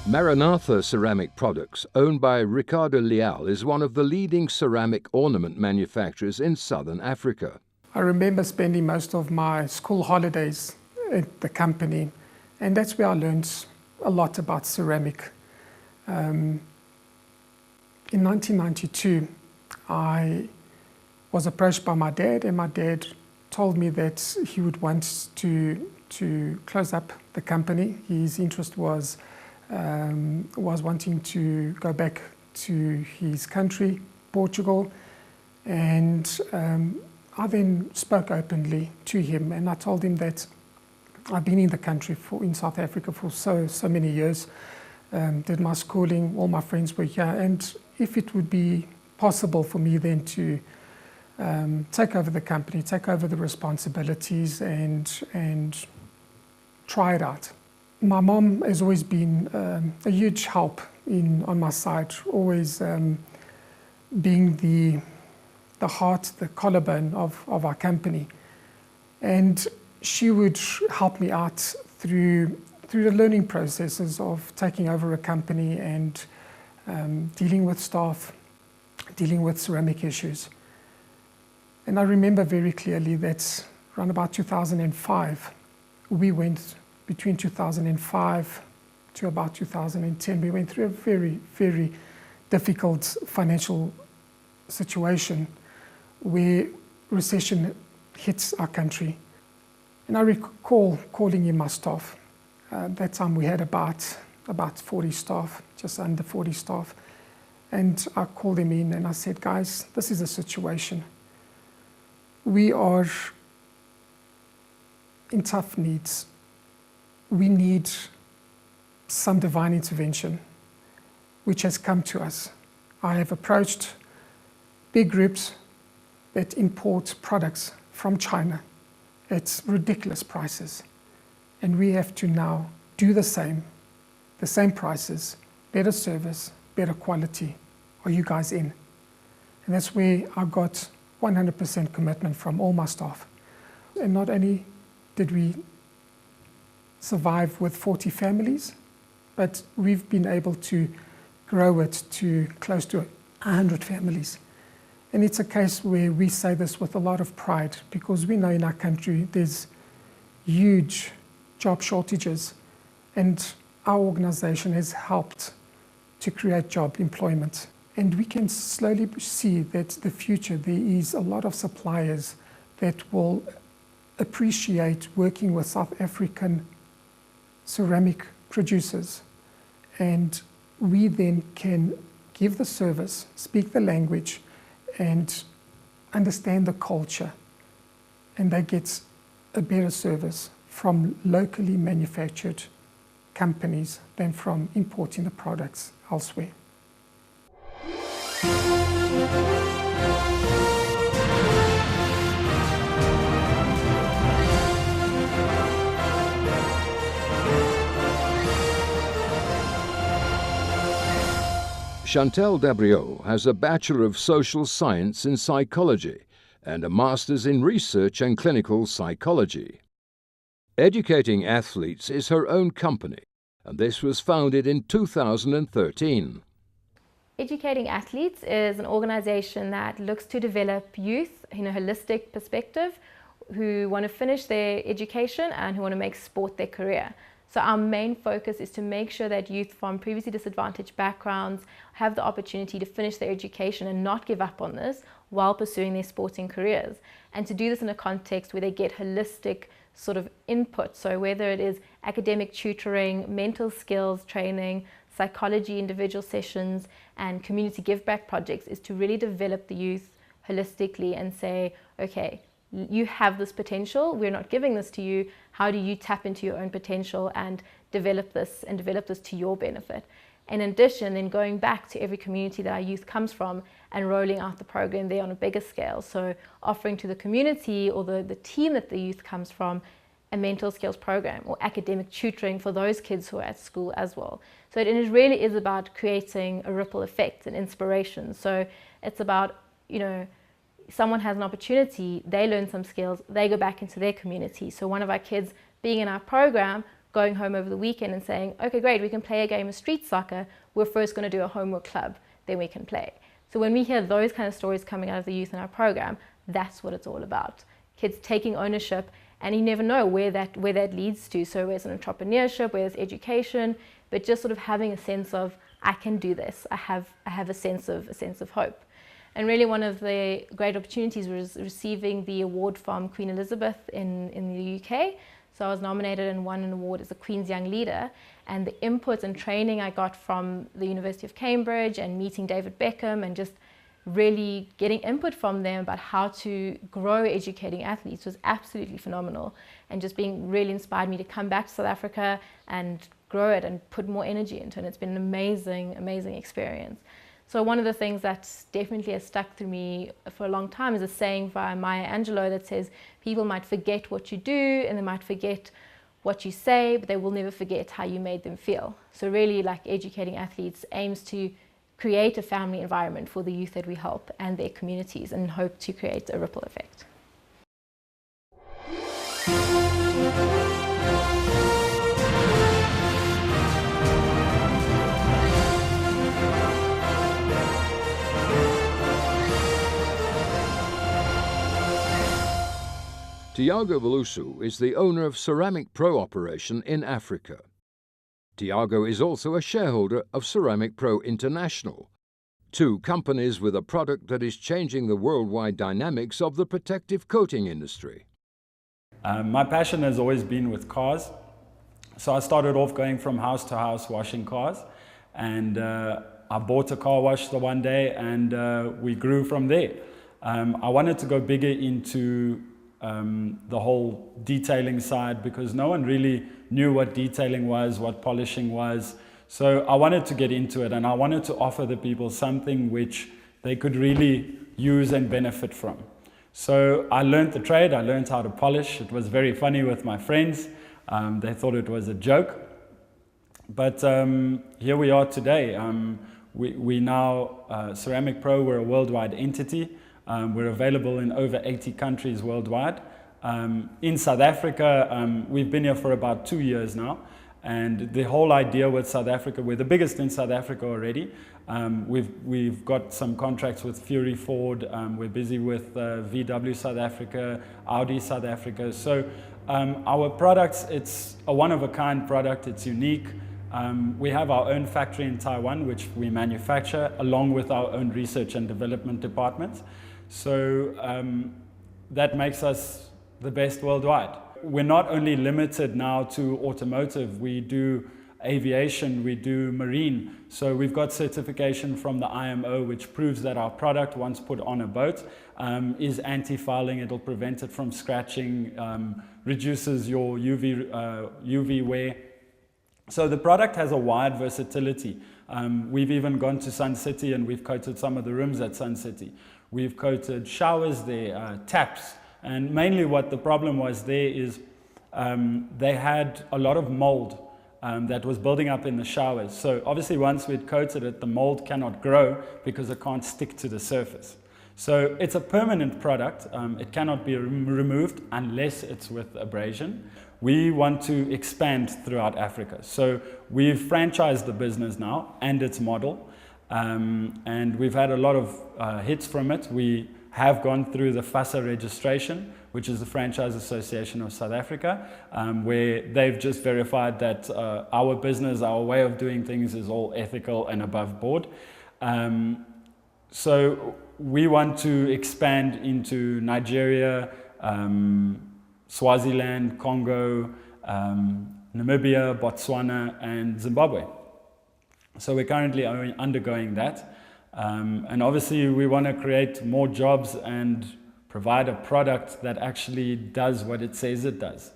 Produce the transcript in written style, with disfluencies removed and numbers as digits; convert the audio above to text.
Maranatha Ceramic Products, owned by Ricardo Leal, is one of the leading ceramic ornament manufacturers in southern Africa. I remember spending most of my school holidays at the company, and that's where I learned a lot about ceramic. In 1992, I was approached by my dad, and my dad told me that he would want to close up the company. His interest was wanting to go back to his country, Portugal, and I then spoke openly to him, and I told him that I've been in the country in South Africa for so many years, did my schooling, all my friends were here, and if it would be possible for me then to take over the company, take over the responsibilities and try it out. My mom has always been a huge help on my side, always being the heart, the collarbone of our company. And she would help me out through the learning processes of taking over a company and dealing with staff, dealing with ceramic issues. And I remember very clearly that around about 2005, we went between 2005 to about 2010, we went through a very, very difficult financial situation where recession hits our country. And I recall calling in my staff. At that time we had about 40 staff, just under 40 staff. And I called them in and I said, guys, this is the situation. We are in tough needs. We need some divine intervention, which has come to us. I have approached big groups that import products from China at ridiculous prices. And we have to now do the same prices, better service, better quality. Are you guys in? And that's where I got 100% commitment from all my staff. And not only did we survive with 40 families, but we've been able to grow it to close to 100 families. And it's a case where we say this with a lot of pride, because we know in our country there's huge job shortages, and our organization has helped to create job employment. And we can slowly see that the future, there is a lot of suppliers that will appreciate working with South African ceramic producers, and we then can give the service, speak the language, and understand the culture, and they get a better service from locally manufactured companies than from importing the products elsewhere. Chantal Dabriot has a Bachelor of Social Science in Psychology and a Master's in Research and Clinical Psychology. Educating Athletes is her own company, and this was founded in 2013. Educating Athletes is an organization that looks to develop youth in a holistic perspective who want to finish their education and who want to make sport their career. So our main focus is to make sure that youth from previously disadvantaged backgrounds have the opportunity to finish their education and not give up on this while pursuing their sporting careers. And to do this in a context where they get holistic sort of input. So whether it is academic tutoring, mental skills training, psychology individual sessions, and community give back projects, is to really develop the youth holistically and say, okay, you have this potential, we're not giving this to you, how do you tap into your own potential and develop this to your benefit? In addition, then going back to every community that our youth comes from and rolling out the program there on a bigger scale. So offering to the community or the team that the youth comes from a mental skills program or academic tutoring for those kids who are at school as well. So it really is about creating a ripple effect and inspiration. So it's about, you know, someone has an opportunity, they learn some skills, they go back into their community. So one of our kids being in our program, going home over the weekend and saying, okay, great, we can play a game of street soccer. We're first going to do a homework club, then we can play. So when we hear those kind of stories coming out of the youth in our program, that's what it's all about. Kids taking ownership, and you never know where that leads to. So where's an entrepreneurship, where's education, but just sort of having a sense of, I can do this. I have a sense of hope. And really one of the great opportunities was receiving the award from Queen Elizabeth in the UK. So I was nominated and won an award as a Queen's Young Leader, and the input and training I got from the University of Cambridge and meeting David Beckham and just really getting input from them about how to grow educating athletes was absolutely phenomenal, and just being really inspired me to come back to South Africa and grow it and put more energy into it. And it's been an amazing experience. So one of the things that definitely has stuck through me for a long time is a saying by Maya Angelou that says, people might forget what you do and they might forget what you say, but they will never forget how you made them feel. So really, like, educating athletes aims to create a family environment for the youth that we help and their communities, and hope to create a ripple effect. Tiago Velusu is the owner of Ceramic Pro operation in Africa. Tiago is also a shareholder of Ceramic Pro International, two companies with a product that is changing the worldwide dynamics of the protective coating industry. My passion has always been with cars. So I started off going from house to house washing cars, and I bought a car wash the one day, and we grew from there. I wanted to go bigger into the whole detailing side, because no one really knew what detailing was, what polishing was. So I wanted to get into it, and I wanted to offer the people something which they could really use and benefit from. So I learned the trade, I learned how to polish. It was very funny with my friends. They thought it was a joke. But here we are today. We now, Ceramic Pro, we're a worldwide entity. We're available in over 80 countries worldwide. In South Africa, we've been here for about 2 years now. And the whole idea with South Africa, we're the biggest in South Africa already. We've got some contracts with Fury Ford. We're busy with VW South Africa, Audi South Africa. So our products, it's a one-of-a-kind product. It's unique. We have our own factory in Taiwan, which we manufacture, along with our own research and development departments. So that makes us the best worldwide. We're not only limited now to automotive, we do aviation, we do marine. So we've got certification from the IMO, which proves that our product, once put on a boat, is anti-fouling. It'll prevent it from scratching, reduces your UV wear. So the product has a wide versatility. We've even gone to Sun City and we've coated some of the rooms at Sun City. We've coated showers there, taps. And mainly what the problem was there is they had a lot of mold that was building up in the showers. So obviously once we'd coated it, the mold cannot grow because it can't stick to the surface. So it's a permanent product. It cannot be removed unless it's with abrasion. We want to expand throughout Africa. So we've franchised the business now and its model. And we've had a lot of hits from it. We have gone through the FASA registration, which is the Franchise Association of South Africa, where they've just verified that our business, our way of doing things is all ethical and above board. So we want to expand into Nigeria, Swaziland, Congo, Namibia, Botswana, and Zimbabwe. So we're currently undergoing that. And obviously we want to create more jobs and provide a product that actually does what it says it does.